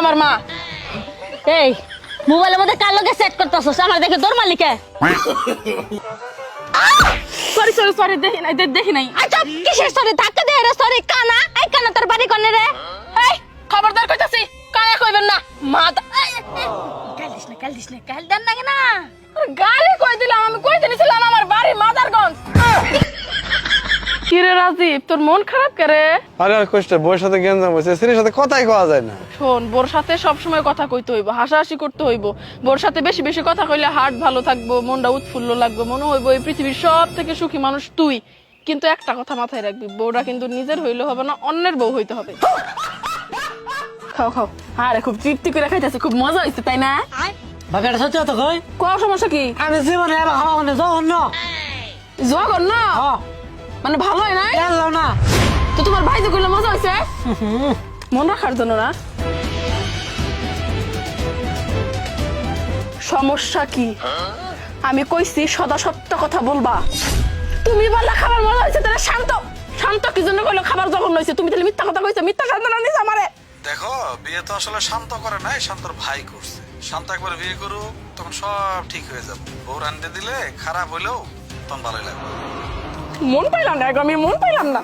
আমার মা। এই মোবাইলের মধ্যে কার লগে সেট করতেছস আমার দেখে তোর মালিকে? সরি সরি সরি দেখি নাই। আচ্ছা কিসের সরি ধাক্কা দে রে সরি কানা এই কানা তোর বাড়ি কোনে রে? এই খবরদার কইতাছি কানা কইবেন না মা। কাল দিস না কাল দেন না কেনা গালি কই দিলাম আমি কইতে নিছিলাম আমার বাড়ি মাদারগঞ্জ। কিরে রাজীব তোর মন খারাপ করে? আরে আর কষ্ট বউয়ের সাথে গেঞ্জাম হয়েছে স্ত্রীর সাথে কথাই কওয়া যায় না। শোন বোর সাথে সবসময় কথা কইতে হইব, হাসাহাসি করতে হইব। বোর সাথে বেশি বেশি কথা কইলে হার্ট ভালো থাকবো, মনটা উৎফুল্ল লাগবে, মনে হইব এই পৃথিবীর সব থেকে সুখী মানুষ তুই। কিন্তু একটা কথা মাথায় রাখবি, বউটা কিন্তু নিজের হইলে হবে না, অন্যের বউ হইতে হবে। খাও খাও। আরে খুব তৃপ্তি করে খাইতেছে, খুব মজা হইছে তাই না? ভাবি এটা সত্যি কথা কই, কোন সমস্যা কি? আমি জীবনে এবার খাওয়া মানে জঘন্য। জঘন্য হ্যাঁ মানে ভালো হয় না? এলাও না। তো তোমার ভাই যে কইলে মজা হইছে মন রাখার জন্য না? সমস্যা কি? আমি কইছি সদা সত্য কথা বলবা। তুমি বললা খাবার মজা হয়েছে, তাহলে শান্ত শান্ত কি জন্য কইলো খাবার জঘন্য হয়েছে? তুমি তাহলে মিথ্যা কথা কইছো, মিথ্যা কথা না নিছ আমারে। দেখো বিয়ে তো আসলে শান্ত করে নাই, শান্তর ভাই করছে। শান্ত একবার বিয়ে করুক তখন সব ঠিক হয়ে যাবে। বউ রান্ধে দিলে খারাপ হইলেও তখন ভালোই লাগবে। মন পাইলাম না, আমি মন পাইলাম না।